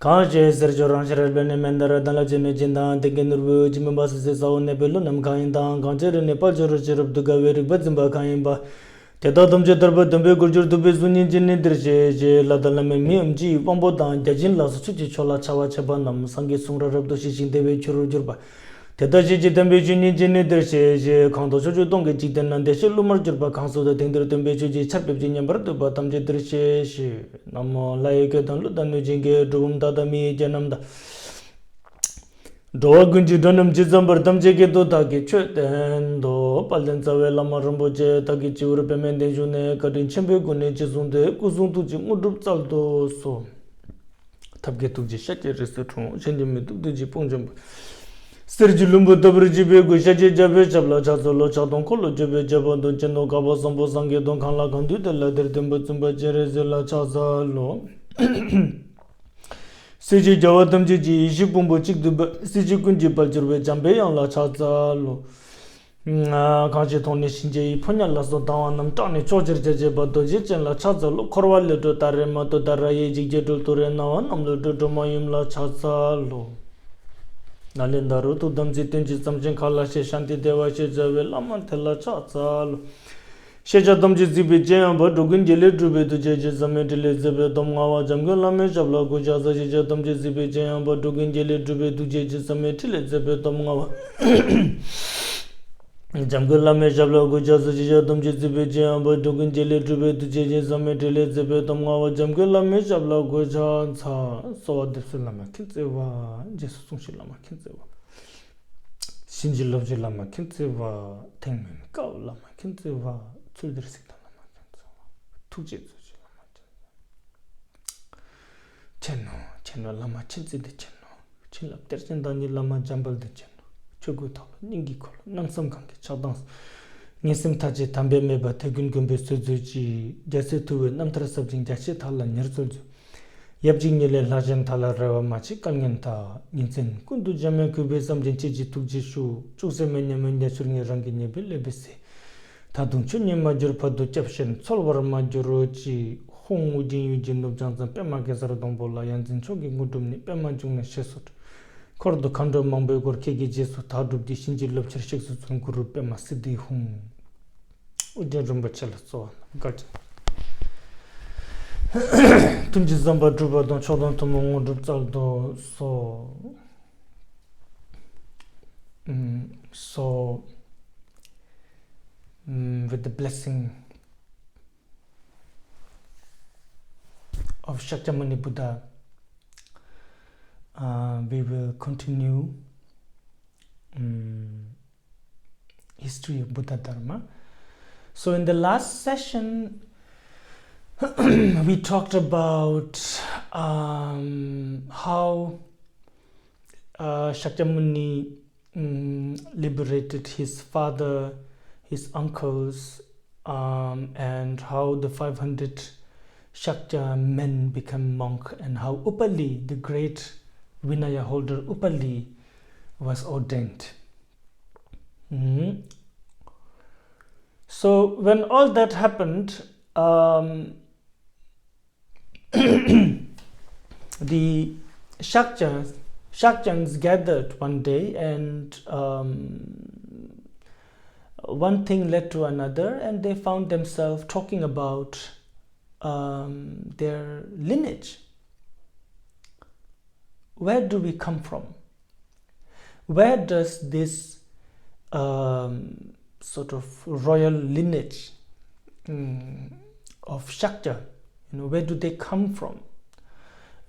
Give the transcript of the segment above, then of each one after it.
Kaje Sergio Rancher Benemendara Dalajene Jinda, the Genru Jimabas Nebelunum Kainda, Ganjer Nepal Jorger of the Gaveri Bazimba Kaimba, Tedadam Jeterba, the Begurjur to Bezuni Jinidrje, Ladalame Mimji, Wambodan, Jajin Las Suchi Chola Chawa Chabanam, Sangi Sungra of the Shishin Devi Churujurba. Tetaji Tembe Juni Jinidrje, Kanto Donga Jitan and the Shilumar Jurba Council, the Tinder Tembeji, Chap of Jinian Berto, Batam Jedriche, Namo Laik, Ludan Jinge, Drum Dadami, Janamda Dogunji Donum Jizamber Tamjeke Dotaki, Chut and Do Palenza Lama Ramboje, Takichi Urpemende June, Kadin Chembe Gune, Jizunde, Kuzuntu Jimudu Saldo, so Tabgetu Shakya Resetron, Chendimitu Jipunjum. Sergilumbu Tabrijibe, Gushaji Jabe, Chabla Chazolo, Chadon Kolo, Jabe, Jabon, Cheno, Gabo, Sambo, Sange, Don Kala, Condu, the Ladder, Timbatumba, Jerezella, Chazalo. Siji Javatam Jiji, Shipumbo Chik, Siji Kunji Paljurbe, Jambe, and La Chazalo. Kaji Tony Shinji, Punya Lasso Down, Tony Chojer Jeba, Dojich, and La Chazalo, Corvallo, Tarema, Daraye, Jijetu Torena, Amlo, Domoyum, La Chazalo. Nalindaru to Damzitin Jisam Kala Shanti Deva Shejavel Amantella Chatsal Shejadam Jizibi Jam, but Dugin Jelidrube to Jejizam Elizabeth Domawa Jamgula Meshabla Gujaza Jadam Jizibi Jam, but Dugin Jelidrube to Jejizam Elizabeth Domawa Jamgula Meshabla Gujaza Jadam Jizibi Jam, but Dugin Jelidrube to Jejizam Elizabeth Domawa Jamgula Meshabla Gujaza so the Silama Kinsewa, Jesus Shilama Kinsewa. Shinjilov Jilama Kinsewa, Tangman, Go Lama Kinsewa, Childresita Lama Kinsewa, two Jesu Cheno, Cheno Lama Chinsi de Cheno, Chilap Terchendani Lama Jambal de Cheno, Chogutal, Ningikol, Nansam Kanki, Chadans, Nisim Taji Tambe Meba, Tegun Gumbe Suzuji, Jasetu, Namtra Subject, Jachetala, Nerzuzu. Yabjingle Lajan Tala Rava Machi Kangenta, Yinsen, Kundu Jame Kube Samjin Chiji Tukjishu, Chusemenya Menya Suring Rangin Bilebisi, Tadun Chunya Major Padu Chepshin, Solvar Majorochi, Hong Ujin Ujin of Johnson, Pema Gazar Dombola, Yanzin Chogi Gudumni, Pema Jung Shesut, Kordo Kando Mambe or Kegi Jesu, Tadu Dishinji Love Chershik Guru Pema Sidi Hum Ujajumba Chela, so gotcha. Tunji Zamba Druba don't show them to Mongo so with the blessing of Shakyamuni Buddha, we will continue history of Buddha Dharma. So in the last session we talked about how Shakyamuni liberated his father, his uncles, and how the 500 Shakya men became monk, and how Upali, the great Vinaya holder Upali, was ordained. So when all that happened, the Shakyans gathered one day, and one thing led to another, and they found themselves talking about their lineage. Where do we come from? Where does this sort of royal lineage of Shakya, where do they come from?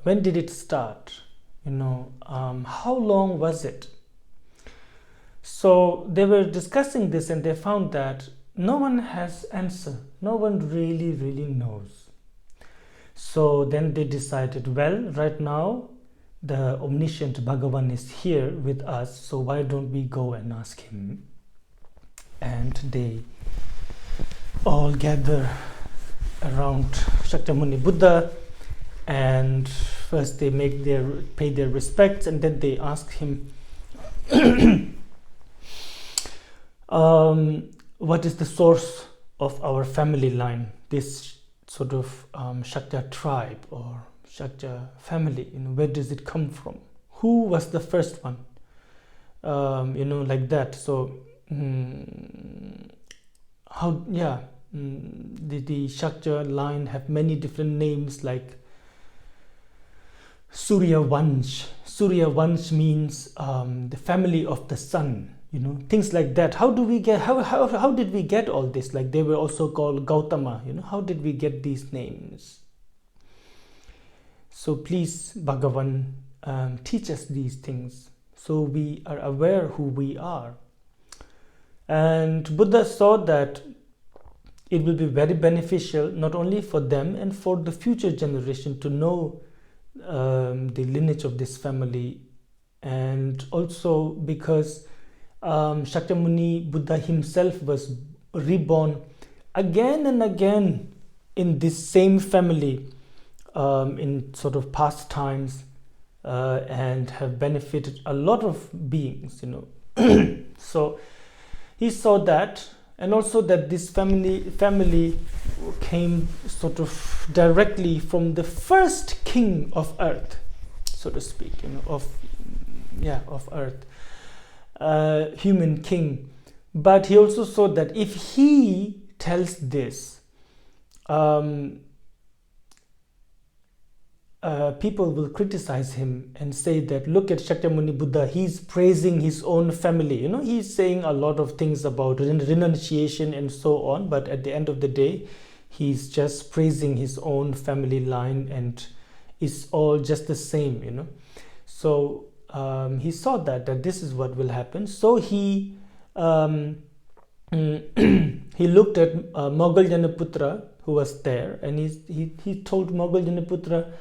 When did it start? How long was it? So they were discussing this, and they found that no one has answer. No one really knows. So then they decided, well, right now the omniscient Bhagavan is here with us, so why don't we go and ask him? And they all gather around Shakyamuni Buddha, and first they pay their respects, and then they ask him what is the source of our family line, this sort of Shakya tribe or Shakya family? Where does it come from? Who was the first one? Like that. So the Shakya line have many different names, like Surya Vansh. Surya Vansh means the family of the sun, things like that. How did we get all this? Like, they were also called Gautama, how did we get these names? So please, Bhagavan, teach us these things so we are aware who we are. And Buddha saw that it will be very beneficial not only for them and for the future generation to know the lineage of this family, and also because Shakyamuni Buddha himself was reborn again and again in this same family in sort of past times, and have benefited a lot of beings, So he saw that, and also that this family came sort of directly from the first king of earth, so to speak, of earth, human king. But he also saw that if he tells this, people will criticize him and say that, look at Shakyamuni Buddha, he's praising his own family. He's saying a lot of things about renunciation and so on, but at the end of the day, he's just praising his own family line, and it's all just the same, So he saw that this is what will happen. So he he looked at Moggallanaputra, who was there, and he told Moggallanaputra,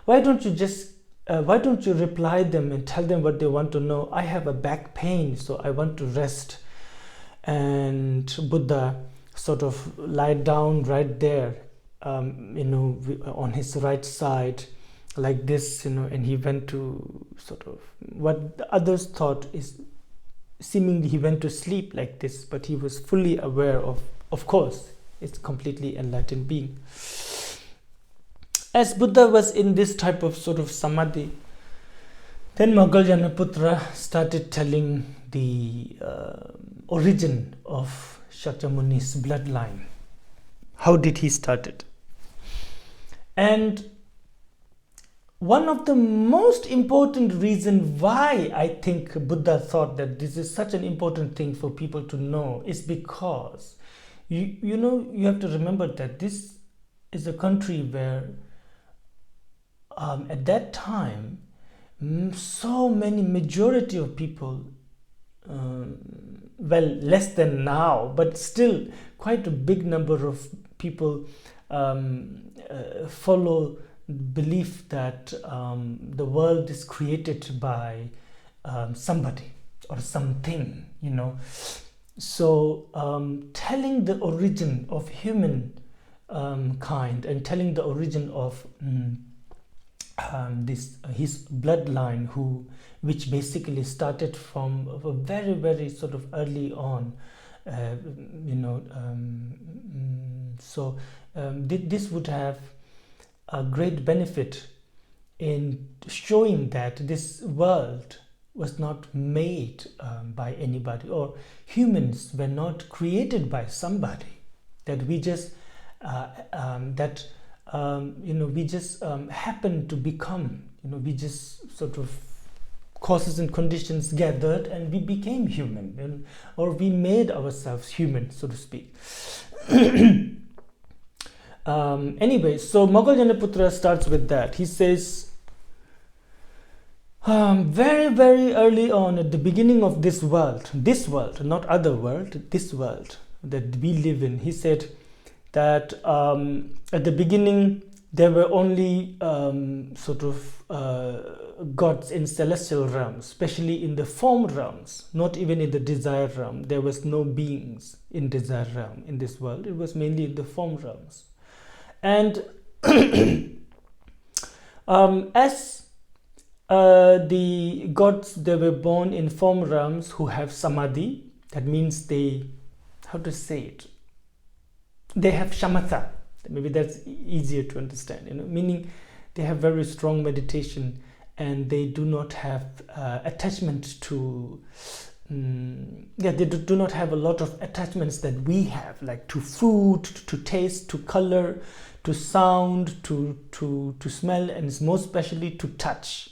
why don't you reply them and tell them what they want to know? I have a back pain, so I want to rest. And Buddha sort of lied down right there, on his right side, like this, and he went to sort of, what the others thought is seemingly he went to sleep like this, but he was fully aware of course, it's completely enlightened being. As Buddha was in this type of sort of samadhi, then Moggallanaputra started telling the origin of Shakyamuni's bloodline. How did he start it? And one of the most important reasons why I think Buddha thought that this is such an important thing for people to know is because you have to remember that this is a country where at that time so many majority of people, less than now, but still quite a big number of people follow belief that the world is created by somebody or something, So telling the origin of human kind and telling the origin of his bloodline, which basically started from a very, very sort of early on, this would have a great benefit in showing that this world was not made by anybody, or humans were not created by somebody, that we just we just happen to become, we just sort of causes and conditions gathered and we became human, or we made ourselves human, so to speak. Anyway, so Moggallanaputra starts with that. He says, very, very early on at the beginning of this world, not other world, this world that we live in, he said that at the beginning there were only gods in celestial realms, especially in the form realms, not even in the desire realm. There was no beings in desire realm in this world. It was mainly in the form realms. And as the gods, they were born in form realms who have samadhi, that means they, how to say it, they have shamatha. Maybe that's easier to understand, meaning they have very strong meditation, and they do not have attachment to they do not have a lot of attachments that we have, like to food, to taste, to color, to sound, to smell, and most especially to touch.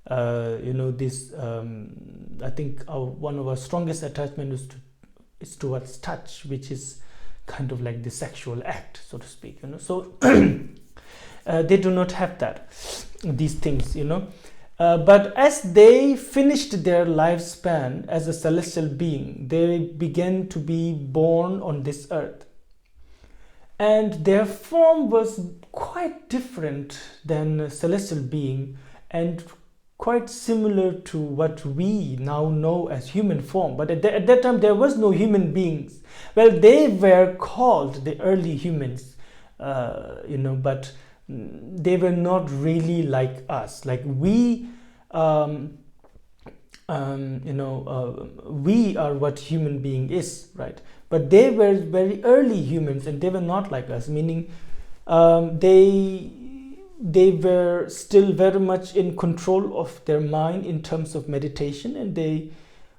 This I think one of our strongest attachment is towards touch, which is kind of like the sexual act, so to speak. So they do not have these things. But as they finished their lifespan as a celestial being, they began to be born on this earth. And their form was quite different than a celestial being, and quite similar to what we now know as human form. But at that time, there was no human beings. Well, they were called the early humans, but they were not really like us. Like we are what human being is, right? But they were very early humans, and they were not like us, meaning they were still very much in control of their mind in terms of meditation, and they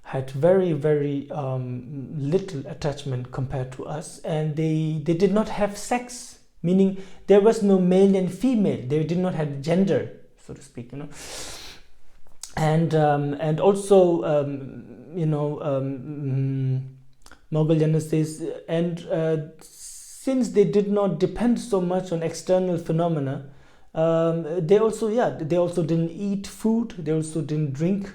had very, very little attachment compared to us, and they did not have sex, meaning there was no male and female. They did not have gender, so to speak, and also Moggallana says, and since they did not depend so much on external phenomena, they also didn't eat food, they also didn't drink,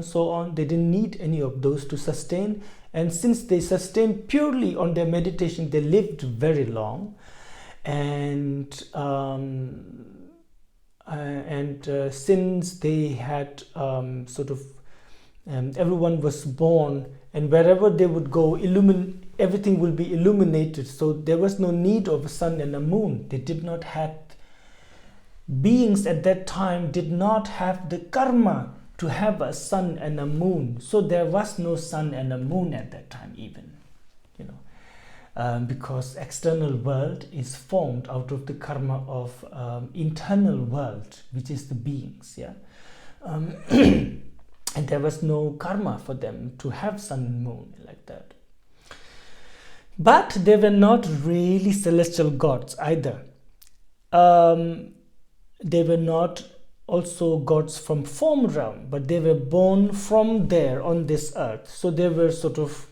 so on. They didn't need any of those to sustain, and since they sustained purely on their meditation, they lived very long. And since they had everyone was born, and wherever they would go, everything will be illuminated. So there was no need of a sun and a moon. They did not have beings at that time did not have the karma to have a sun and a moon. So there was no sun and a moon at that time, even. Because external world is formed out of the karma of internal world, which is the beings, and there was no karma for them to have sun and moon like that. But they were not really celestial gods either. They were not also gods from form realm, but they were born from there on this earth. So they were sort of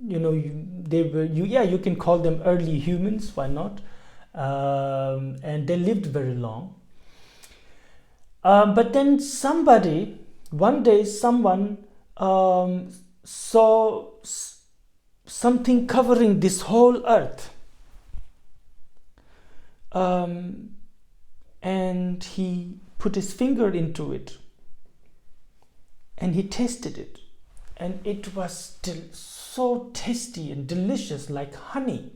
you can call them early humans, why not? And they lived very long. But then one day someone saw something covering this whole earth. And he put his finger into it, and he tasted it, and it was still so tasty and delicious, like honey.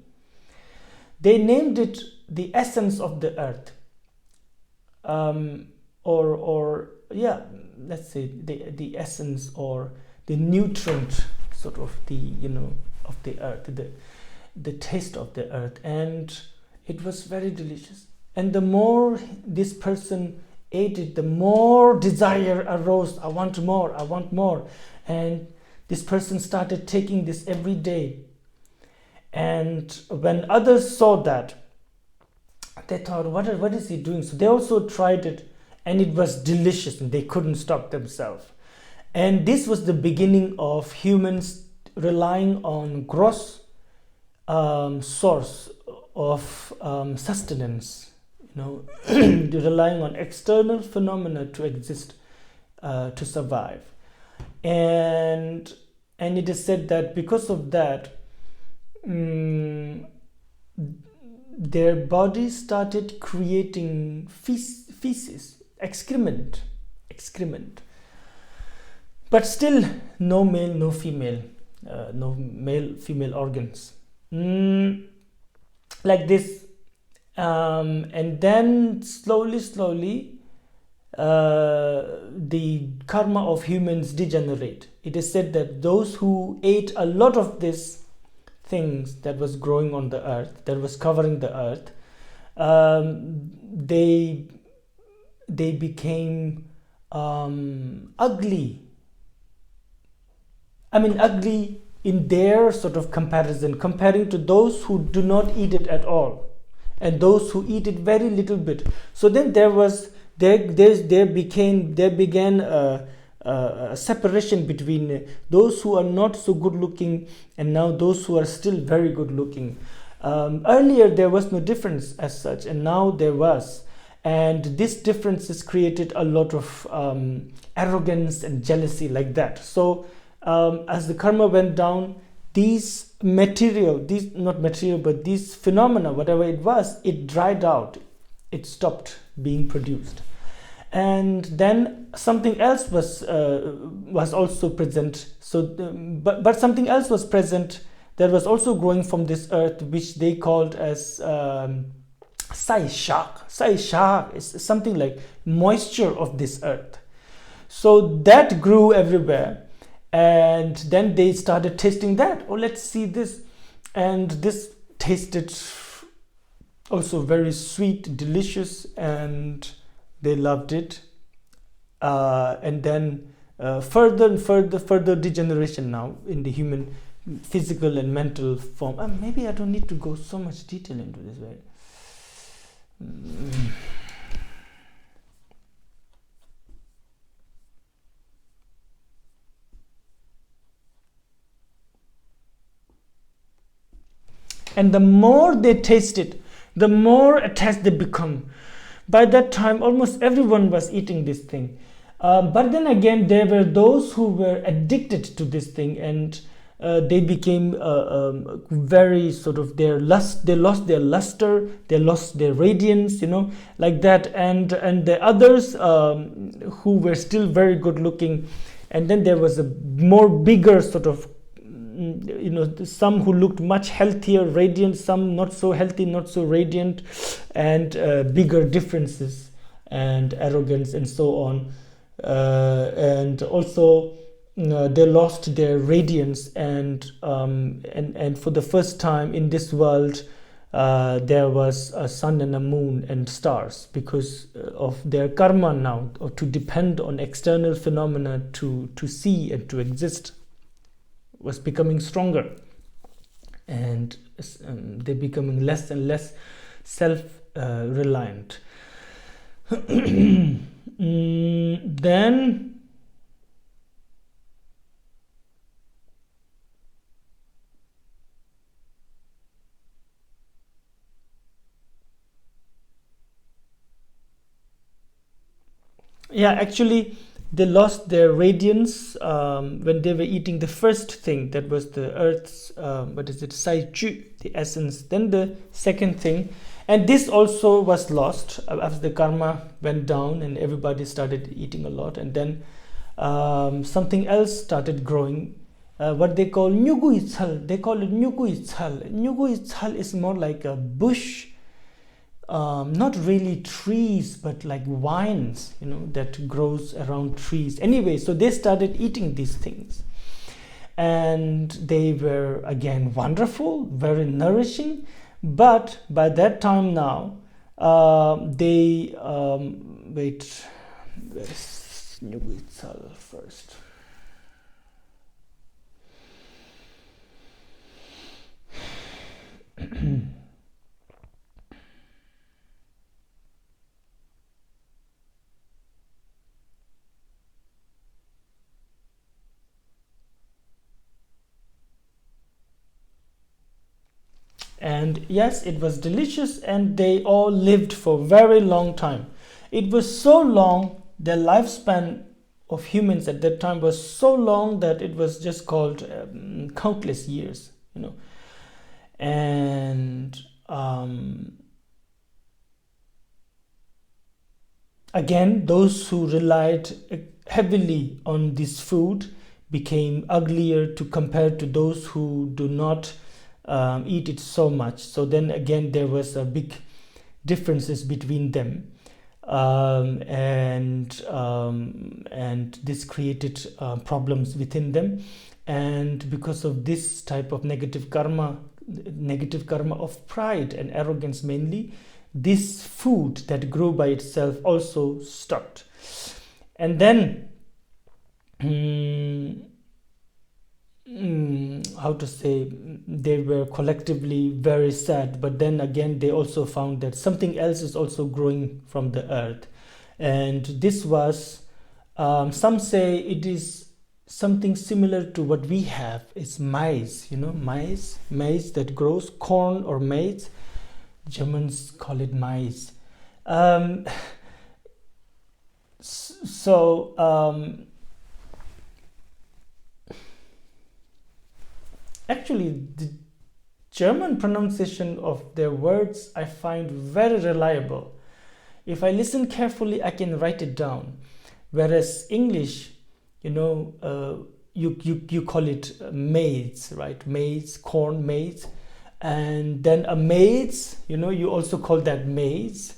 They named it the essence of the earth, let's say the essence or the nutrient, sort of of the earth, the taste of the earth, and it was very delicious. And the more this person ate it, the more desire arose. I want more. And this person started taking this every day. And when others saw that, they thought, what is he doing? So they also tried it, and it was delicious, and they couldn't stop themselves. And this was the beginning of humans relying on gross source of sustenance, relying on external phenomena to exist, to survive. And it is said that because of that, their bodies started creating feces, excrement, but still no male, no female, no male female organs, like this. And then slowly the karma of humans degenerate. It is said that those who ate a lot of these things that was growing on the earth, that was covering the earth, they became ugly. I mean, ugly in their sort of comparison, comparing to those who do not eat it at all, and those who eat it very little bit. So then there began a separation between those who are not so good looking and now those who are still very good looking. Earlier there was no difference as such, and now there was. And this difference has created a lot of arrogance and jealousy like that. So as the karma went down, these phenomena, whatever it was, it dried out. It stopped being produced. And then something else was also present. So, but something else was present that was also growing from this earth, which they called as Sai Shak. Sai Shak is something like moisture of this earth. So that grew everywhere. And then they started tasting that. Oh, let's see this. And this tasted also very sweet, delicious, and they loved it. And then further and further degeneration now in the human physical and mental form. Maybe I don't need to go so much detail into this, right? And the more they taste it, the more attached they become. By that time, almost everyone was eating this thing. But then again, there were those who were addicted to this thing, and they became very sort of they lost their luster, they lost their radiance, like that. And the others who were still very good looking, and then there was a more bigger sort of, some who looked much healthier, radiant, some not so healthy, not so radiant, and bigger differences and arrogance and so on. And also they lost their radiance, and for the first time in this world there was a sun and a moon and stars, because of their karma now, or to depend on external phenomena to see and to exist, was becoming stronger, and they're becoming less and less self-reliant. Then actually they lost their radiance when they were eating the first thing, that was the earth's Sai Chu, the essence. Then the second thing, and this also was lost after the karma went down and everybody started eating a lot. And then something else started growing, what they call Nyugu Ichal. They call it Nyugu Ichal. Nyugu Ichal is more like a bush, not really trees, but like vines, that grows around trees. Anyway, so they started eating these things, and they were again wonderful, very nourishing. But by that time now, they wait, where's Nyuguitzal first? And yes, it was delicious, and they all lived for a very long time. It was so long, the lifespan of humans at that time was so long that it was just called countless years, And again, those who relied heavily on this food became uglier to compare to those who do not eat it so much. So then again, there was a big differences between them, and this created problems within them. And because of this type of negative karma of pride and arrogance mainly, this food that grew by itself also stopped. And then how to say, they were collectively very sad, but then again they also found that something else is also growing from the earth. And this was, some say it is something similar to what we have. It's maize, maize that grows, corn or maize. Germans call it maize. Actually, the German pronunciation of their words I find very reliable. If I listen carefully, I can write it down. Whereas English, you call it maize, right? Maize, corn, maize. And then a maize, you also call that maize.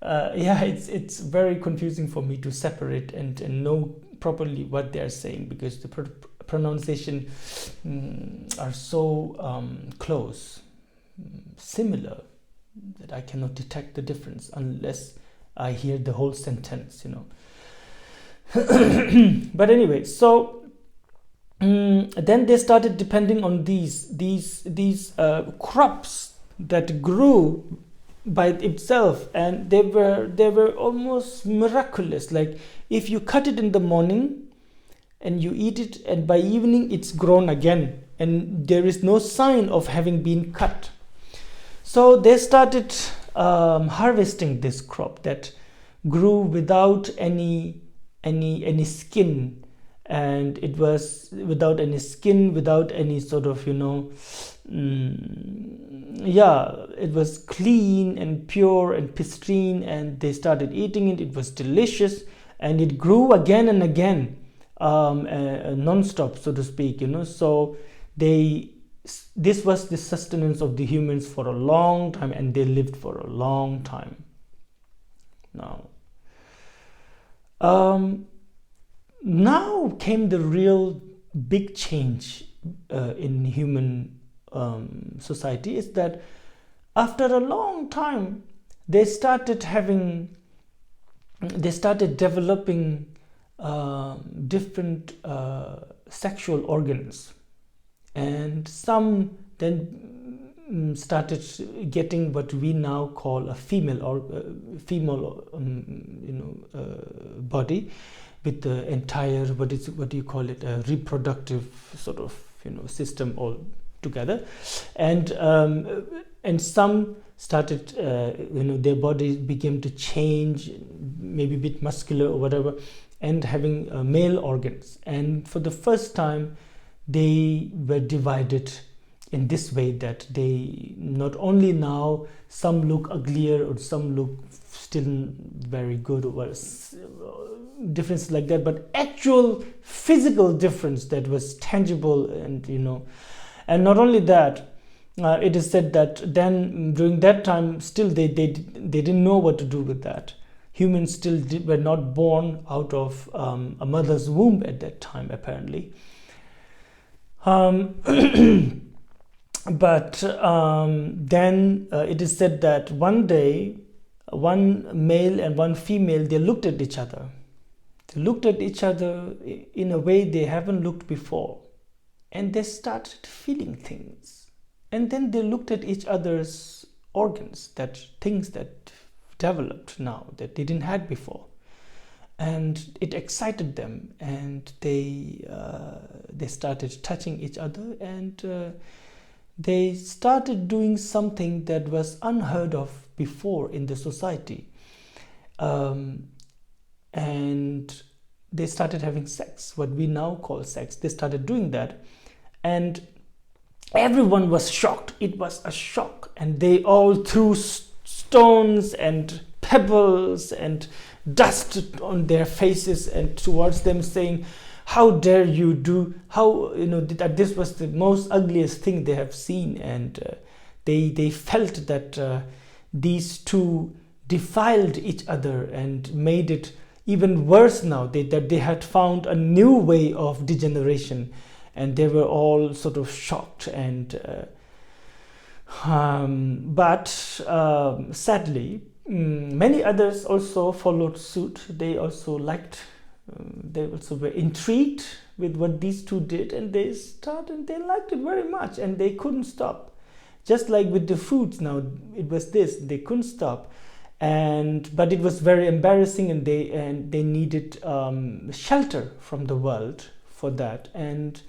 It's very confusing for me to separate and know properly what they are saying, because the pronunciation are so close, similar, that I cannot detect the difference unless I hear the whole sentence, But anyway, so then they started depending on these crops that grew by itself, and they were almost miraculous. Like if you cut it in the morning and you eat it, and by evening it's grown again, and there is no sign of having been cut. So they started harvesting this crop that grew without any skin, and it was without any skin, without any sort of it was clean and pure and pristine, and they started eating it. It was delicious, and it grew again and again, non-stop, so to speak, so this was the sustenance of the humans for a long time, and they lived for a long time. Now came the real big change in human society, is that after a long time they started developing different sexual organs, and some then started getting what we now call a female body, with the entire what do you call it, a reproductive sort of system all together, and some started their bodies began to change, maybe a bit muscular or whatever, and having male organs. And for the first time they were divided in this way, that they not only now some look uglier or some look still very good, or difference like that, but actual physical difference that was tangible. And and not only that, it is said that then during that time still they didn't know what to do with that. Humans still were not born out of a mother's womb at that time, apparently. But then it is said that one day, one male and one female, they looked at each other. They looked at each other in a way they haven't looked before, and they started feeling things. And then they looked at each other's organs, things that developed now that they didn't have before, and it excited them, and they started touching each other, and they started doing something that was unheard of before in the society, and they started having sex, what we now call sex. They started doing that, and everyone was shocked. It was a shock, and they all threw stones and pebbles and dust on their faces and towards them, saying, how dare you do, that this was the most ugliest thing they have seen. And they felt that these two defiled each other and made it even worse now, that they had found a new way of degeneration, and they were all sort of shocked. And But sadly, many others also followed suit. They also liked, they also were intrigued with what these two did, and they liked it very much, and they couldn't stop. Just like with the foods now, it was this, they couldn't stop. But it was very embarrassing, and they needed shelter from the world for that. And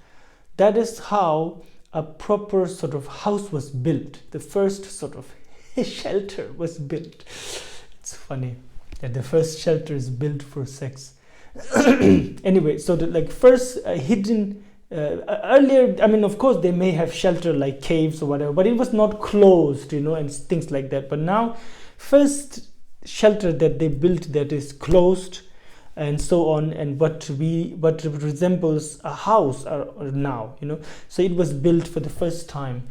that is how a proper sort of house was built. The first sort of shelter was built. It's funny that the first shelter is built for sex. Anyway, so the like first hidden earlier, I mean, of course they may have shelter like caves or whatever, but it was not closed, and things like that. But now, first shelter that they built that is closed and so on, and what resembles a house or now, so it was built for the first time,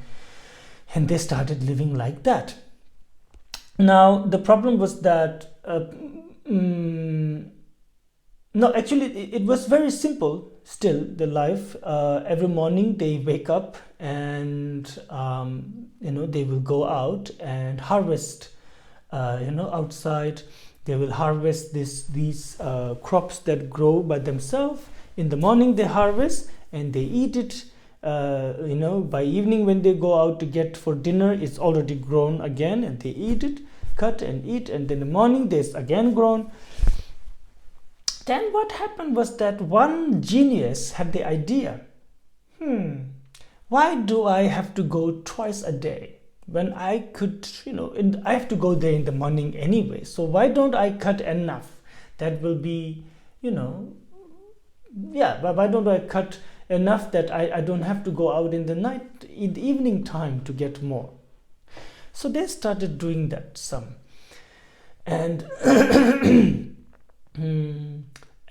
and they started living like that. Now the problem was that no, actually it was very simple still, the life. Every morning they wake up and they will go out and harvest outside. They will harvest these crops that grow by themselves. In the morning they harvest and they eat it. By evening when they go out to get for dinner, it's already grown again, and they eat it, cut and eat, and then in the morning there's again grown. Then what happened was that one genius had the idea, why do I have to go twice a day when I could, I have to go there in the morning anyway, so why don't I cut enough that will be, but why don't I cut enough that I don't have to go out in the night, in the evening time to get more. So they started doing that some. And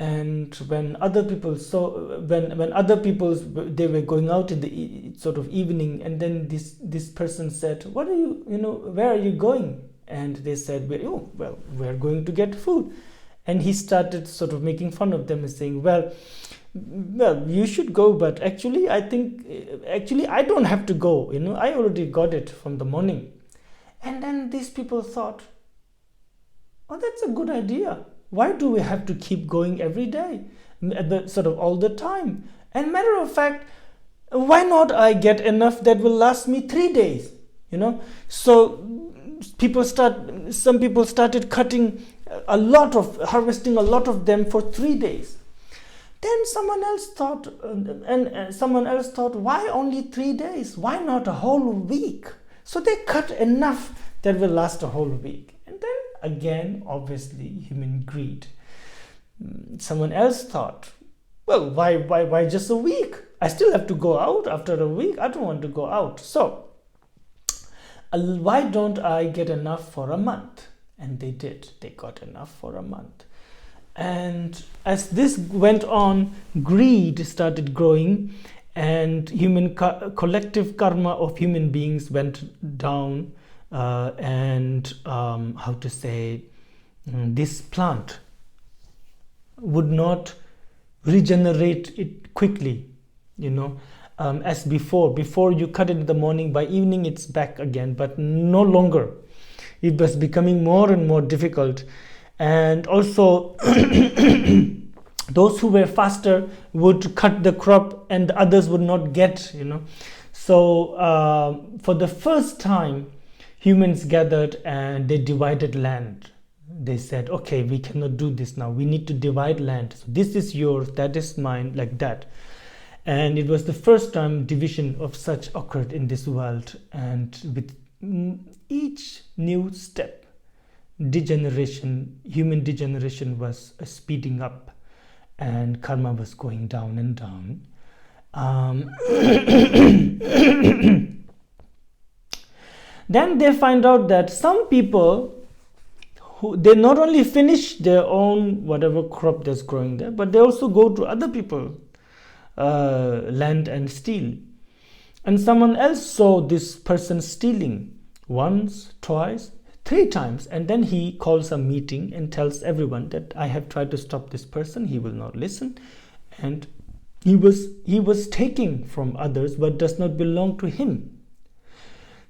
and when other people when other people, they were going out in the sort of evening, and then this person said, what are you, where are you going? And they said, we're going to get food. And he started sort of making fun of them and saying, well, you should go, but actually I don't have to go, I already got it from the morning. And then these people thought, oh, that's a good idea. Why do we have to keep going every day, sort of all the time? And matter of fact, why not I get enough that will last me 3 days, So some people started cutting harvesting a lot of them for 3 days. Then someone else thought, why only 3 days? Why not a whole week? So they cut enough that will last a whole week. And then again, obviously, human greed. Someone else thought, well, why just a week? I still have to go out after a week. I don't want to go out. So why don't I get enough for a month? And they did. They got enough for a month. And as this went on, greed started growing, and collective karma of human beings went down, this plant would not regenerate it quickly, as before you cut it in the morning, by evening it's back again, but no longer. It was becoming more and more difficult. And also those who were faster would cut the crop and the others would not get, So for the first time, humans gathered and they divided land. They said, okay, we cannot do this now. We need to divide land. So this is yours, that is mine, like that. And it was the first time division of such occurred in this world. And with each new step, human degeneration was speeding up, and karma was going down and down. Then they find out that some people, they not only finish their own whatever crop that's growing there, but they also go to other people's land and steal. And someone else saw this person stealing once, twice, 3 times, and then he calls a meeting and tells everyone that I have tried to stop this person. He will not listen, and he was taking from others what does not belong to him.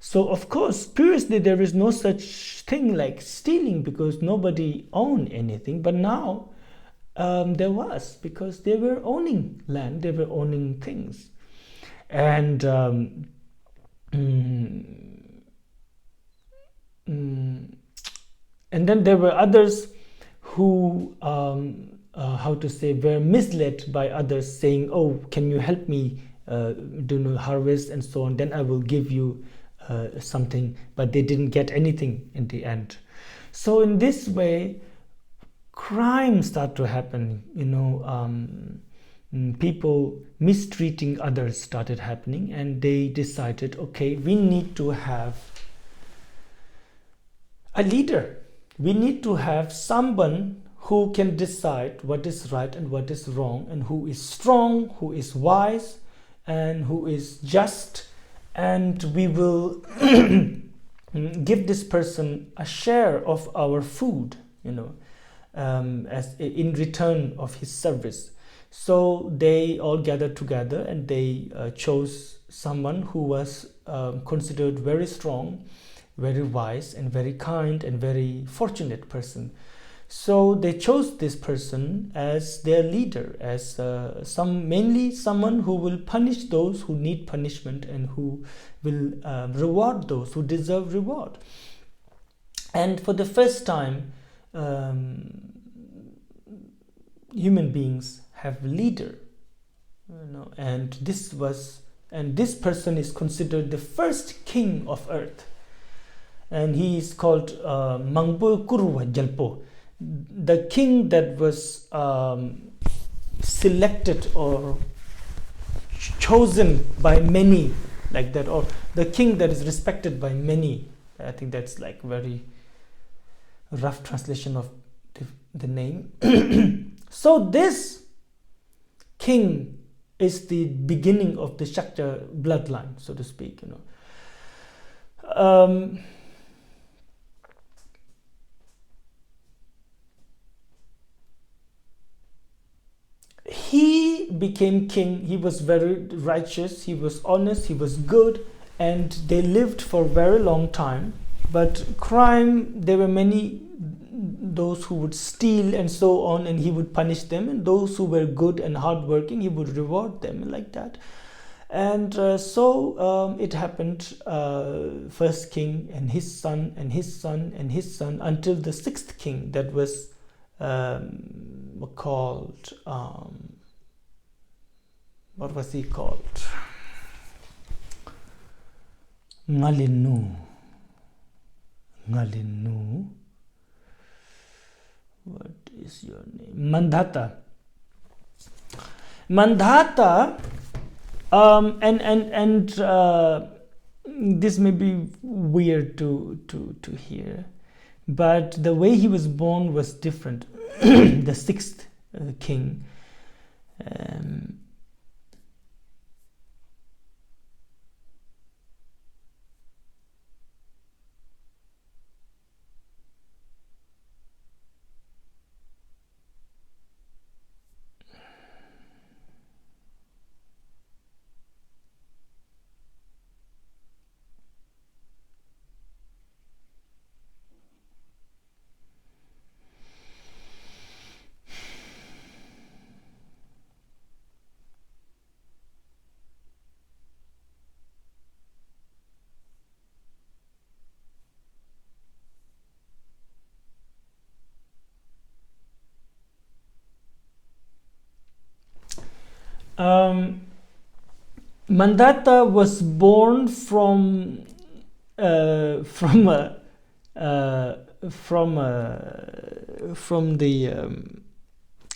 So of course, previously there is no such thing like stealing because nobody owned anything. But now there was, because they were owning land, they were owning things. And and then there were others who, how to say, were misled by others saying, oh, can you help me do harvest and so on, then I will give you something, but they didn't get anything in the end. So in this way, crime started to happen, people mistreating others started happening, and they decided, okay, we need to have a leader. We need to have someone who can decide what is right and what is wrong, and who is strong, who is wise, and who is just, and we will give this person a share of our food, as in return of his service. So they all gathered together, and they chose someone who was considered very strong, very wise, and very kind, and very fortunate person. So they chose this person as their leader, as mainly someone who will punish those who need punishment, and who will reward those who deserve reward. And for the first time, human beings have a leader, and this person is considered the first king of earth, and he is called Mangpo Kurwa Jalpo, the king that was selected or chosen by many, like that, or the king that is respected by many. I think that's like very rough translation of the name. So this king is the beginning of the Shakya bloodline, so to speak. He became king. He was very righteous, he was honest, he was good, and they lived for a very long time. But crime, there were many, those who would steal and so on, and he would punish them, and those who were good and hardworking, he would reward them, like that. And so it happened, first king and his son and his son and his son, until the sixth king that was called, what was he called? Ngalinu. What is your name? Mandhata. And this may be weird to hear, but the way he was born was different. The sixth king. Mandhata was born from the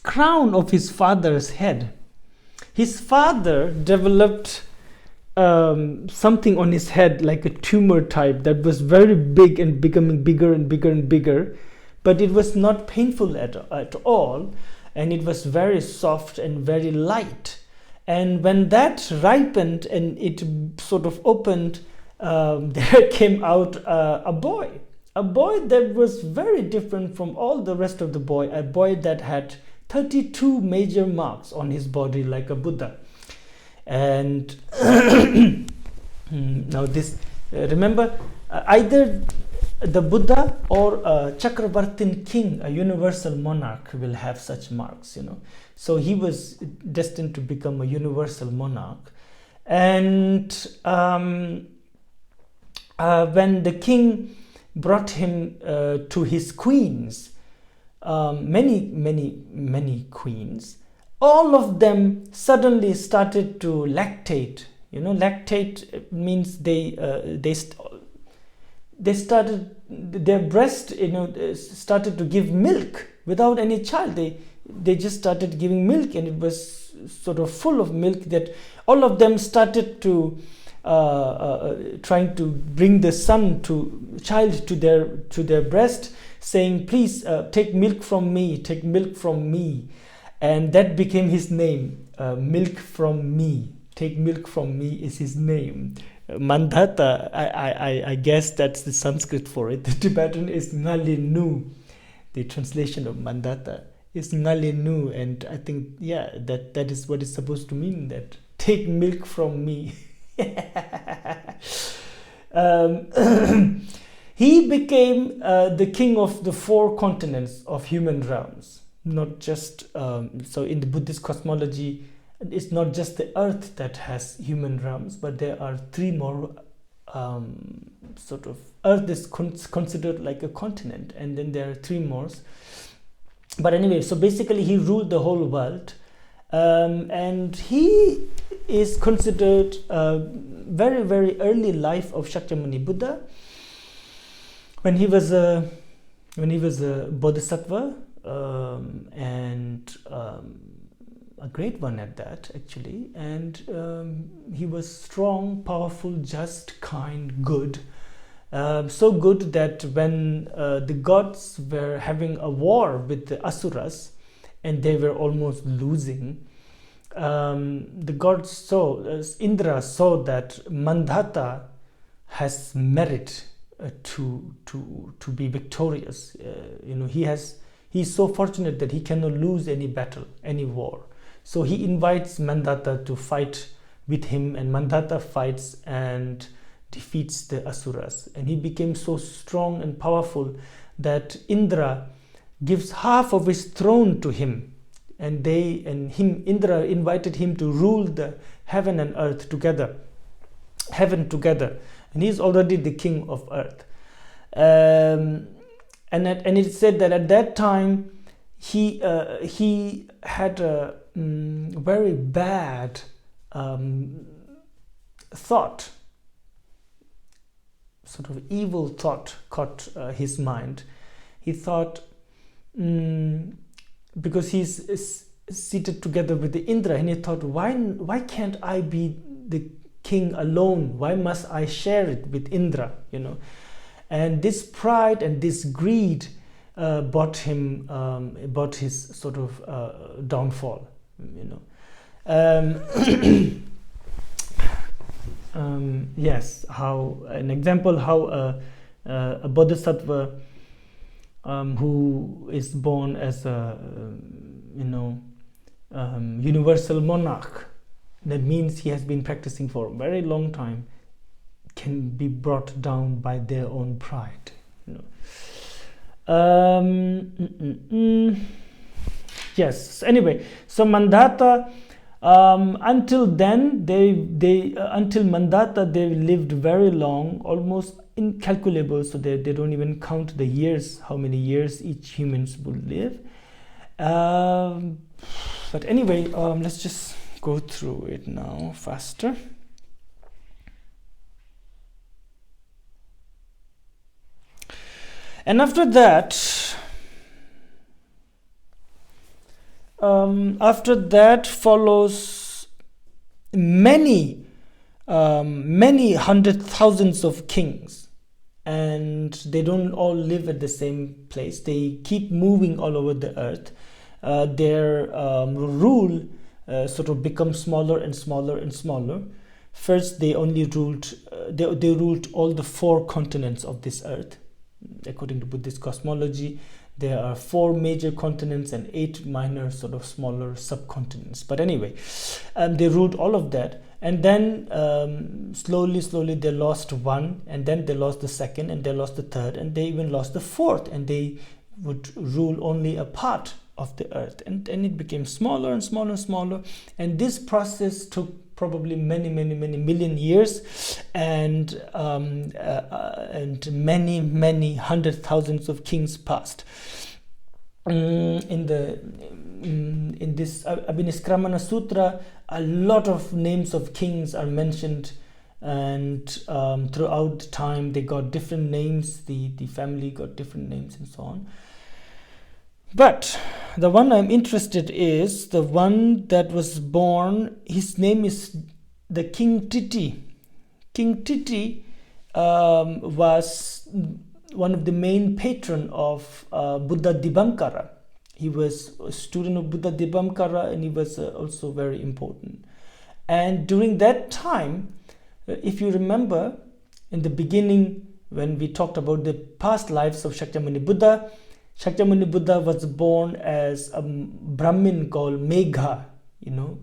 crown of his father's head. His father developed something on his head, like a tumor type, that was very big and becoming bigger and bigger and bigger, but it was not painful at all, and it was very soft and very light. And when that ripened and it sort of opened, there came out a boy that was very different from all the rest of the boy, a boy that had 32 major marks on his body, like a Buddha. And now this Remember, either the Buddha or a Chakravartin king, a universal monarch, will have such marks, So he was destined to become a universal monarch. And when the king brought him to his queens, many queens, all of them suddenly started to lactate. Lactate means they started, their breast started to give milk without any child. They just started giving milk, and it was sort of full of milk that all of them started to trying to bring the child to their breast, saying, please take milk from me, take milk from me. And that became his name, milk from me. Take milk from me is his name. Mandhata, I guess that's the Sanskrit for it. The Tibetan is Ngalinu. The translation of Mandhata is Ngalinu, and I think, that is what it's supposed to mean, that take milk from me. He became the king of the 4 continents of human realms. Not just, so in the Buddhist cosmology, it's not just the earth that has human realms, but there are 3 more earth is considered like a continent, and then there are 3 more. But anyway, so basically he ruled the whole world, and he is considered very, very early life of Shakyamuni Buddha, when he was a bodhisattva, and a great one at that, actually. And he was strong, powerful, just, kind, good. So good that when the gods were having a war with the asuras, and they were almost losing, the gods saw, Indra saw that Mandhata has merit to be victorious. He's so fortunate that he cannot lose any battle, any war. So he invites Mandhata to fight with him, and Mandhata fights and defeats the asuras. And he became so strong and powerful that Indra gives half of his throne to him. And Indra invited him to rule the heaven and earth together. Heaven together. And he's already the king of earth. And it said that at that time he had a very bad thought, sort of evil thought caught his mind. He thought, because he's seated together with the Indra, and he thought, why can't I be the king alone? Why must I share it with Indra? And this pride and this greed brought his sort of downfall. Yes, how an example how a bodhisattva who is born as a universal monarch, that means he has been practicing for a very long time, can be brought down by their own pride. Yes. Anyway, so Mandhata, until then, until Mandhata, they lived very long, almost incalculable. So they don't even count the years, how many years each humans would live. But anyway, let's just go through it now faster. And after that follows many hundred thousands of kings, and they don't all live at the same place. They keep moving all over the earth. Their rule sort of becomes smaller and smaller and smaller. First, they only ruled they ruled all the 4 continents of this earth, according to Buddhist cosmology. There are 4 major continents and 8 minor sort of smaller subcontinents. But anyway, they ruled all of that. And then slowly they lost one, and then they lost the second, and they lost the third, and they even lost the fourth, and they would rule only a part of the earth, and it became smaller and smaller and smaller. And this process took probably many million years, and many hundred thousands of kings passed. In this Abhiniskramana Sutra, a lot of names of kings are mentioned, and throughout time they got different names. The family got different names and so on. But the one I'm interested is the one that was born. His name is the King Titi. King Titi was one of the main patron of Buddha Dibankara. He was a student of Buddha Dibankara, and he was also very important. And during that time, if you remember, in the beginning, when we talked about the past lives of Shakyamuni Buddha was born as a Brahmin called Megha,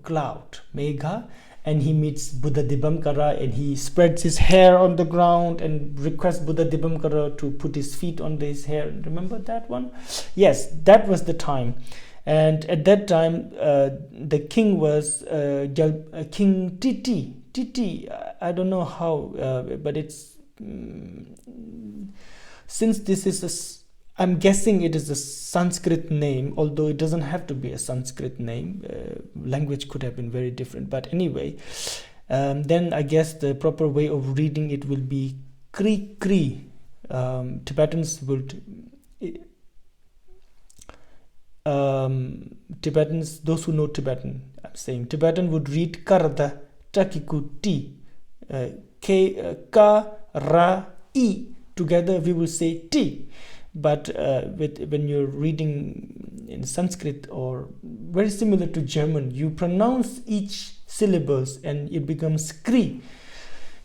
cloud, Megha, and he meets Buddha Dibankara, and he spreads his hair on the ground and requests Buddha Dibankara to put his feet on his hair. Remember that one? Yes, that was the time. And at that time, the king was King Titi. Titi, I don't know how, but it's since this is I'm guessing it is a Sanskrit name, although it doesn't have to be a Sanskrit name. Language could have been very different. But anyway, then I guess the proper way of reading it will be Kri Kri. Tibetans, those who know Tibetan, I'm saying Tibetan would read Karada Takiku Ti. Ka Ra I. Together we will say Ti. But when you're reading in Sanskrit, or very similar to German, you pronounce each syllables and it becomes Kri.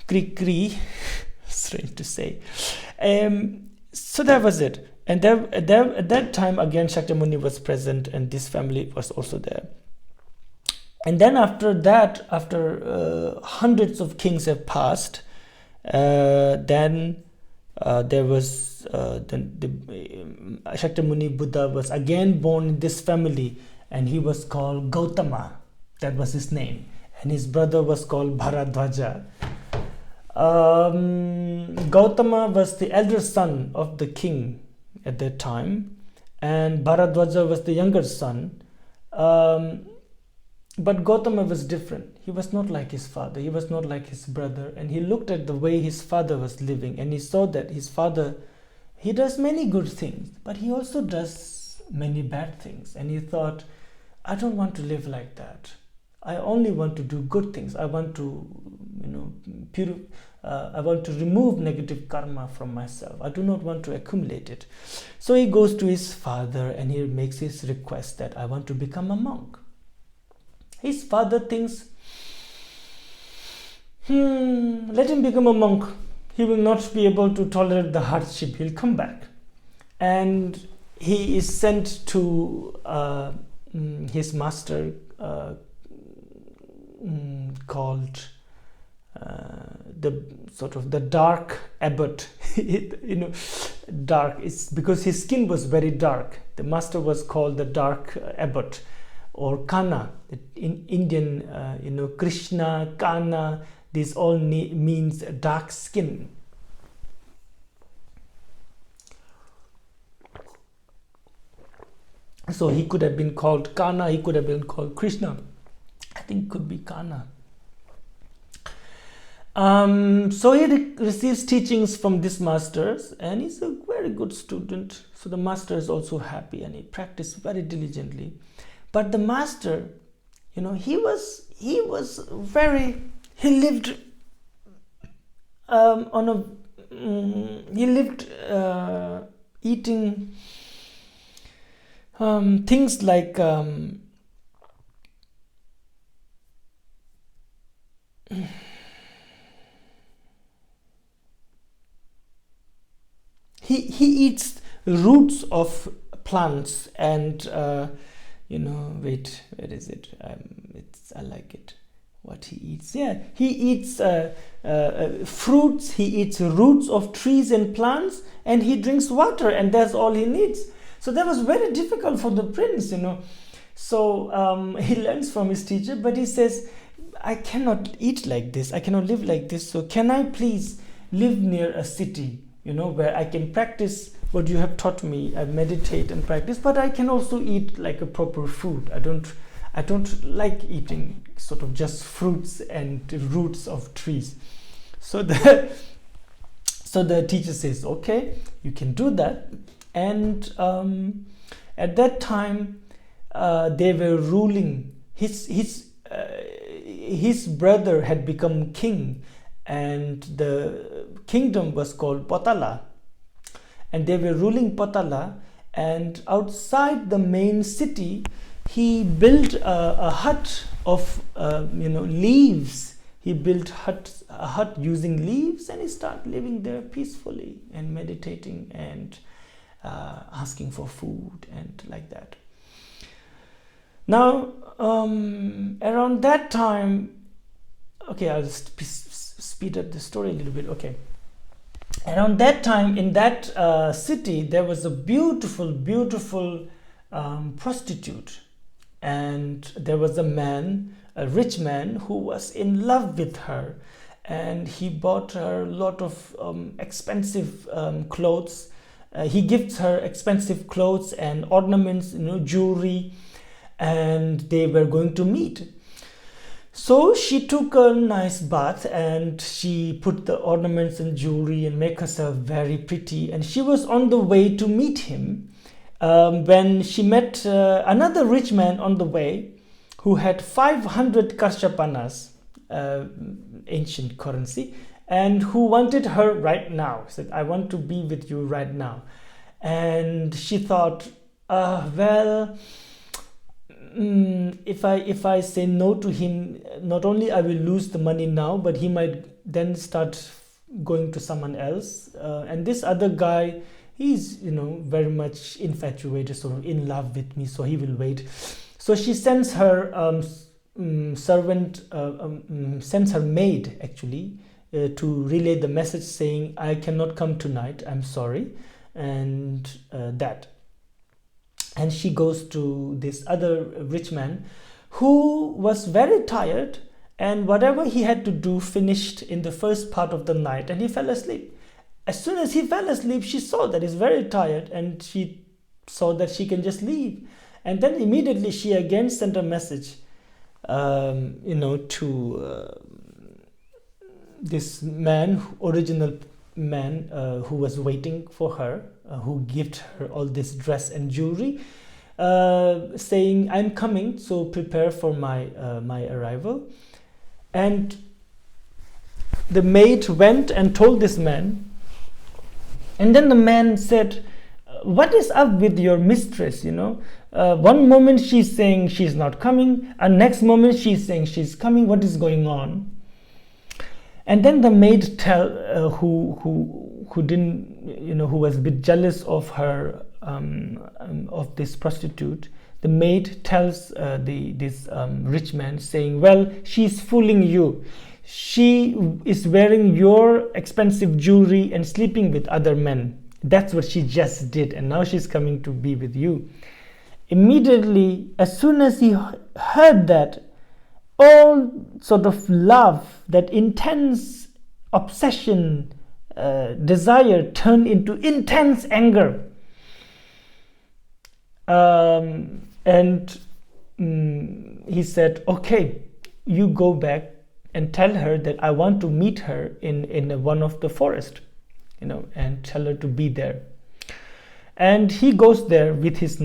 Kri Kri. Strange to say. So that was it. And at that time, again, Shakyamuni was present, and this family was also there. And then after that, after hundreds of kings have passed, then there was the Shakyamuni Buddha was again born in this family, and he was called Gautama. That was his name, and his brother was called Bharadwaja. Gautama was the elder son of the king at that time, and Bharadwaja was the younger son. But Gautama was different. He was not like his father. He was not like his brother. And he looked at the way his father was living, and he saw that his father, he does many good things, but he also does many bad things. And he thought, I don't want to live like that. I only want to do good things. I want to, I want to remove negative karma from myself. I do not want to accumulate it. So he goes to his father and he makes his request that I want to become a monk. His father thinks, let him become a monk. He will not be able to tolerate the hardship. He'll come back. And he is sent to his master called the dark abbot. Dark. It's because his skin was very dark. The master was called the dark abbot, or Kana. In Indian, Krishna, Kana, these all means dark skin. So he could have been called Kana, he could have been called Krishna. I think it could be Kana. So he receives teachings from these masters, and he's a very good student. So the master is also happy, and he practiced very diligently. But the master, he lived eating things like he eats roots of plants and wait, where is it? I like it. What he eats? Yeah, he eats fruits. He eats roots of trees and plants, and he drinks water, and that's all he needs. So that was very difficult for the prince, So he learns from his teacher, but he says, I cannot eat like this. I cannot live like this. So can I please live near a city, where I can practice what you have taught me. I meditate and practice, but I can also eat like a proper food. I don't like eating sort of just fruits and roots of trees. So the teacher says, okay, you can do that. And at that time, they were ruling. His brother had become king, and the kingdom was called Potala. And they were ruling Potala, and outside the main city, he built a hut of leaves. He built a hut using leaves, and he started living there peacefully and meditating and asking for food and like that. Now, around that time, okay, I'll speed up the story a little bit. Okay. Around that time, in that city, there was a beautiful, beautiful prostitute. And there was a rich man, who was in love with her. And he bought her a lot of expensive clothes. He gives her expensive clothes and ornaments, jewelry. And they were going to meet. So she took a nice bath and she put the ornaments and jewelry and make herself very pretty. And she was on the way to meet him when she met another rich man on the way who had 500 karshapanas, ancient currency, and who wanted her right now. He said, I want to be with you right now. And she thought, if I say no to him, not only I will lose the money now, but he might then start going to someone else. And this other guy, he's very much infatuated, sort of in love with me, so he will wait. So she sends her sends her maid actually to relay the message saying, I cannot come tonight, I'm sorry, and that. And she goes to this other rich man who was very tired, and whatever he had to do finished in the first part of the night, and he fell asleep. As soon as he fell asleep, she saw that he's very tired, and she saw that she can just leave. And then immediately she again sent a message to this man, original man who was waiting for her, who gifted her all this dress and jewelry, saying, I'm coming, so prepare for my arrival. And the maid went and told this man, and then the man said, what is up with your mistress? One moment she's saying she's not coming, and next moment she's saying she's coming. What is going on? And then the maid who didn't, who was a bit jealous of her, of this prostitute, the maid tells this rich man, saying, well, she's fooling you. She is wearing your expensive jewelry and sleeping with other men. That's what she just did, and now she's coming to be with you. Immediately, as soon as he heard that, all sort of love, that intense obsession, desire turned into intense anger. And he said, okay, you go back and tell her that I want to meet her in one of the forest, and tell her to be there. And he goes there with his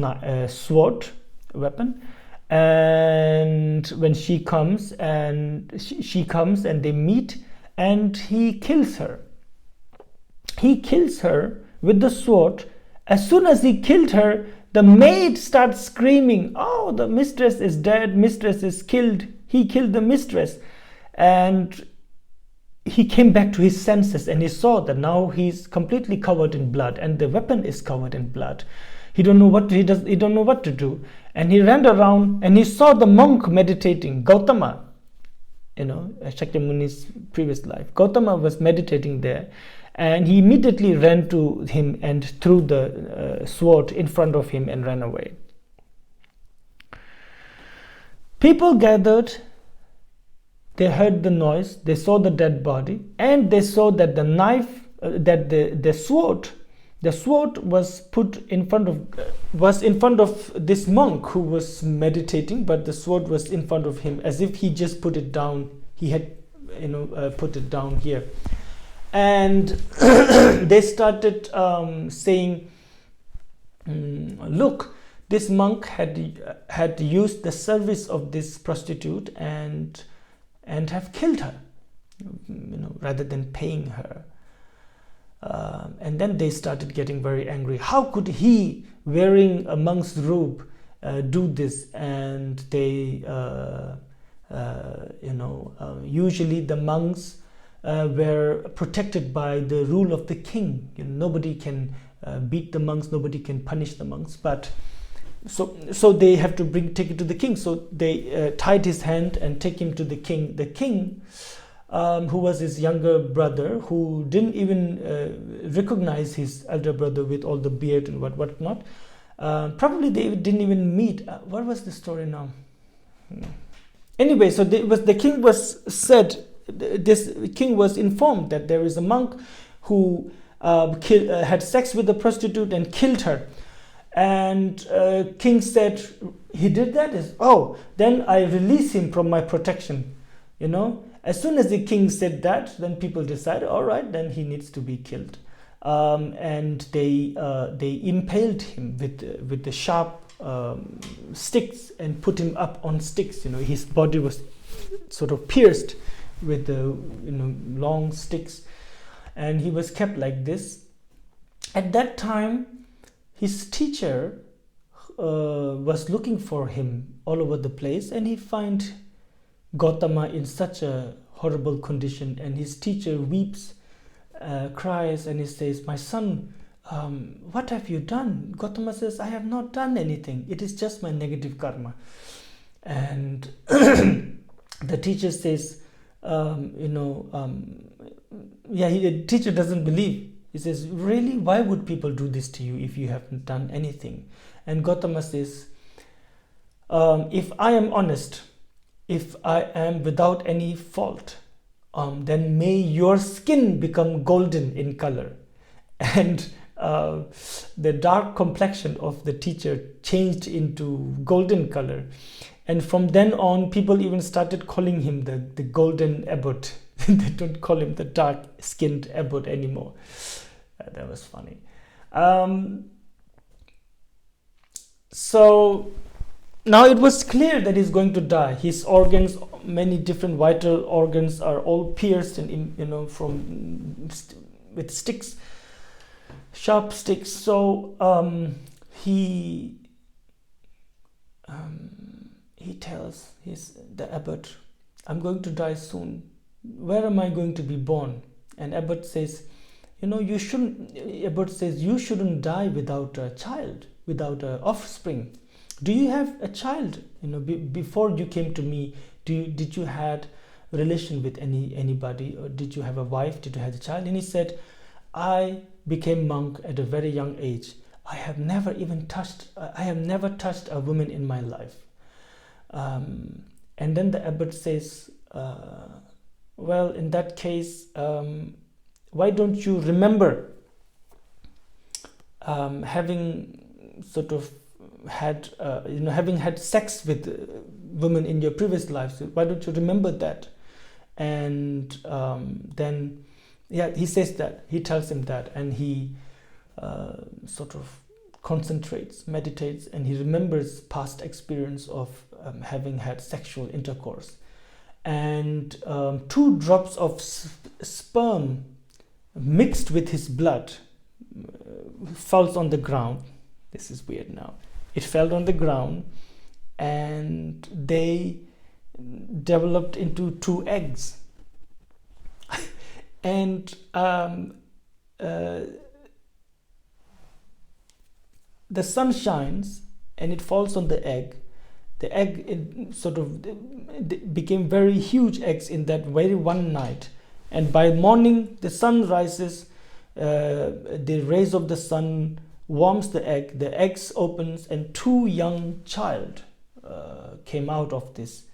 sword weapon. And when she comes and she comes and they meet, and he kills her. He kills her with the sword. As soon as he killed her, the maid starts screaming, oh, the mistress is dead, mistress is killed. He killed the mistress. And he came back to his senses, and he saw that now he's completely covered in blood, and the weapon is covered in blood. He don't know what to do. And he ran around and he saw the monk meditating, Gautama, Shakya Muni's previous life. Gautama was meditating there, and he immediately ran to him and threw the sword in front of him and ran away. People gathered, they heard the noise, they saw the dead body, and they saw that the knife, the sword was put in front of this monk who was meditating, but the sword was in front of him, as if he just put it down. He had put it down here, and they started saying, look, this monk had used the service of this prostitute and have killed her, rather than paying her. And then they started getting very angry. How could he, wearing a monk's robe, do this? And they, usually the monks were protected by the rule of the king. Nobody can beat the monks, nobody can punish the monks. But so they have to take it to the king. So they tied his hand and take him to the king. The king, who was his younger brother, who didn't even recognize his elder brother with all the beard and whatnot. Probably they didn't even meet. What was the story now? Anyway, so the king was informed that there is a monk who had sex with a prostitute and killed her. And king said, he did that? Then I release him from my protection. As soon as the king said that, then people decided, all right, then he needs to be killed. And they impaled him with the sharp sticks and put him up on sticks. His body was sort of pierced with the long sticks, and he was kept like this. At that time, his teacher was looking for him all over the place, and he find Gautama in such a horrible condition, and his teacher weeps, cries, and he says, my son, what have you done? Gautama says, I have not done anything. It is just my negative karma. And the teacher says, the teacher doesn't believe. He says, really, why would people do this to you if you haven't done anything? And Gautama says, if I am honest, if I am without any fault, then may your skin become golden in color. And the dark complexion of the teacher changed into golden color. And from then on, people even started calling him the golden abbot. They don't call him the dark-skinned abbot anymore. That was funny. So now it was clear that he's going to die. His organs, many different vital organs, are all pierced and with sticks, sharp sticks. So he tells the abbot, I'm going to die soon. Where am I going to be born? And abbot says, you shouldn't die without a child, without an offspring. Do you have a child? Before you came to me, did you had a relation with anybody, or did you have a wife? Did you have a child? And he said, I became monk at a very young age. I have never touched a woman in my life. And then the abbot says, well, in that case, why don't you remember having had sex with women in your previous lives? Why don't you remember that? And then he says that, he tells him that, and he concentrates, meditates, and he remembers past experience of having had sexual intercourse. And 2 drops of sperm mixed with his blood falls on the ground. This is weird now. It fell on the ground, and they developed into 2 eggs. And the sun shines and it falls on the egg. The egg it became very huge eggs in that very one night. And by morning, the sun rises, the rays of the sun warms the eggs opens, and two young child came out of these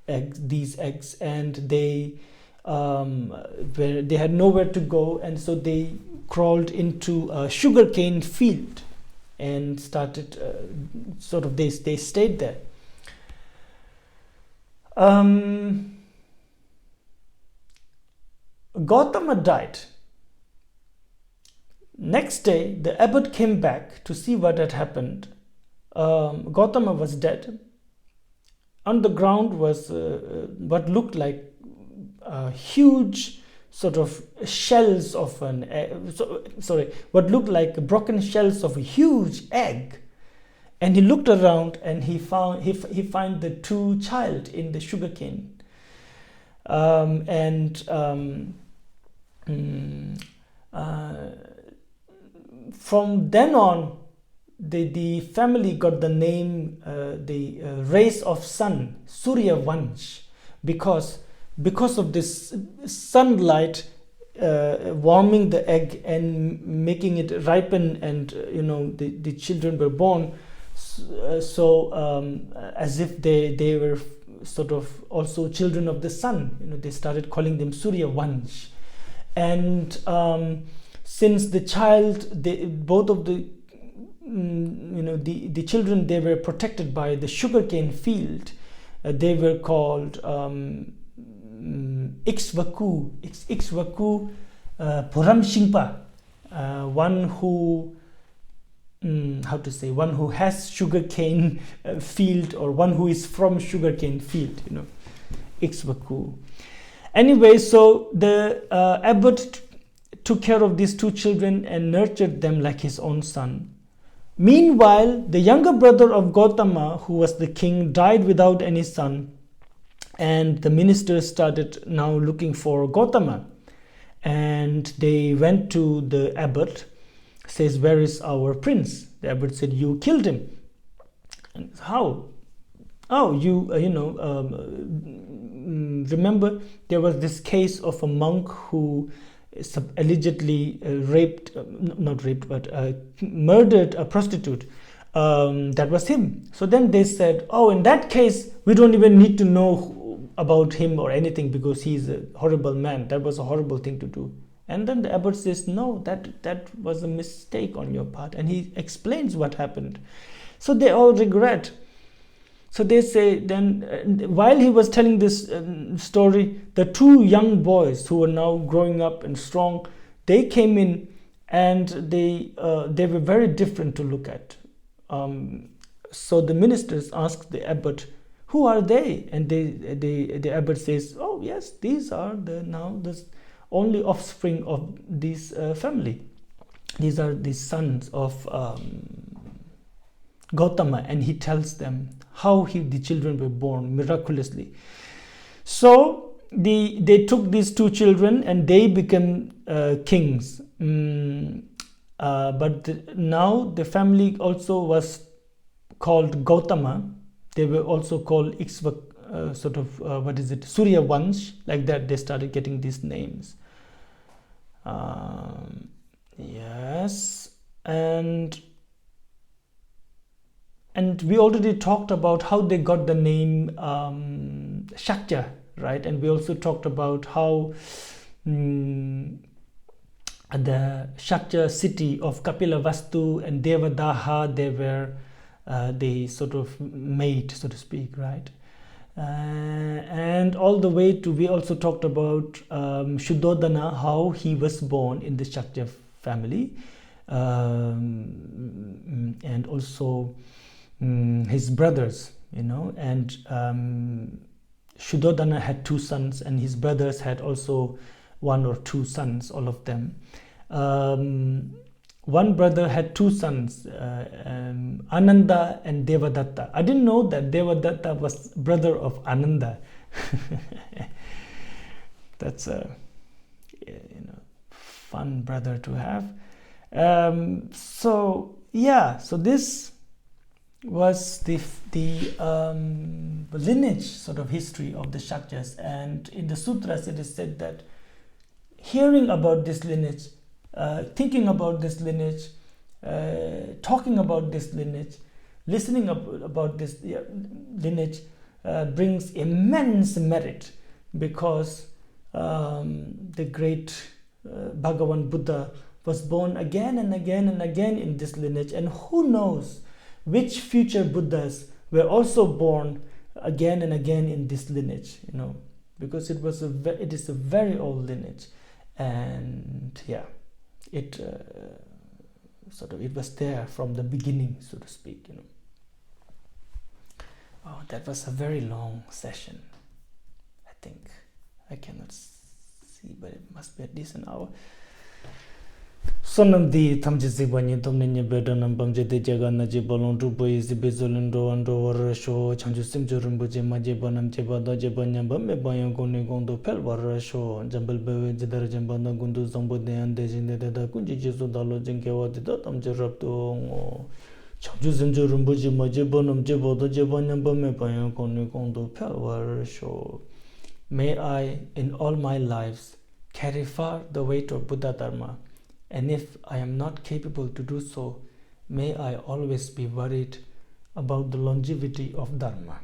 eggs, and they had nowhere to go, and so they crawled into a sugarcane field and started they stayed there. Gautama died. Next day, the abbot came back to see what had happened. Gautama was dead. On the ground was what looked like huge sort of shells of what looked like broken shells of a huge egg. And he looked around and he found the two child in the sugarcane. From then on, the family got the name, the race of sun, Surya Vansh, because of this sunlight warming the egg and making it ripen, and the children were born. As if they were sort of also children of the sun. They started calling them Surya Vansh. And since the child, both of the children, they were protected by the sugarcane field, they were called Ixvaku Puramshingpa, one who one who has sugarcane field, or one who is from sugarcane field, Ixvaku. Anyway, so the abbot took care of these two children and nurtured them like his own son. Meanwhile, the younger brother of Gautama, who was the king, died without any son, and the ministers started now looking for Gautama, and they went to the abbot. Says, where is our prince? The abbot said, you killed him. And how? Oh, remember there was this case of a monk who allegedly murdered a prostitute. That was him. So then they said, oh, in that case, we don't even need to know about him or anything, because he's a horrible man. That was a horrible thing to do. And then the abbot says, no, that was a mistake on your part. And he explains what happened. So they all regret. So they say, then while he was telling this story, the two young boys who were now growing up and strong, they came in, and they were very different to look at. So the ministers asked the abbot, who are they? And the abbot says, oh yes, these are the only offspring of this family. These are the sons of Gautama, and he tells them how the children were born miraculously. So they took these two children and they became kings. But now the family also was called Gautama. They were also called Surya Vansh, like that. They started getting these names. Yes, and we already talked about how they got the name Shakya, right? And we also talked about how the Shakya city of Kapilavastu and Devadaha, they sort of made, so to speak, right? And all the way to, we also talked about Shuddhodana, how he was born in the Shakya family, and also his brothers, and Shuddhodana had two sons, and his brothers had also one or two sons, all of them. One brother had two sons, Ananda and Devadatta. I didn't know that Devadatta was brother of Ananda. That's a fun brother to have. So yeah, so this was the lineage sort of history of the Shakyas, and in the sutras it is said that hearing about this lineage, thinking about this lineage, talking about this lineage, listening about this lineage brings immense merit, because the great Bhagavan Buddha was born again and again and again in this lineage, and who knows which future Buddhas were also born again and again in this lineage, because it is a very old lineage, and yeah, it it was there from the beginning, so to speak. Oh, that was a very long session. I think I cannot see, but it must be at least an hour. Sonam di tamjisi banyi tomnenya bedanam bamje de jaga naji bolon tu boy zibezolin do ando war sho chanju simjo rumboje maje banam je bada je banya bamme bayan goni gondo pel war sho jambal bewe jidar jambana gundu zombo de ande jinde da kunji jesu dalo jenge wadi da tamje rapto chanju simjo rumboje maje banam je bada je banya bamme bayan goni gondo pel war sho. May I in all my lives carry far the weight of Buddha Dharma, and if I am not capable to do so, may I always be worried about the longevity of Dharma.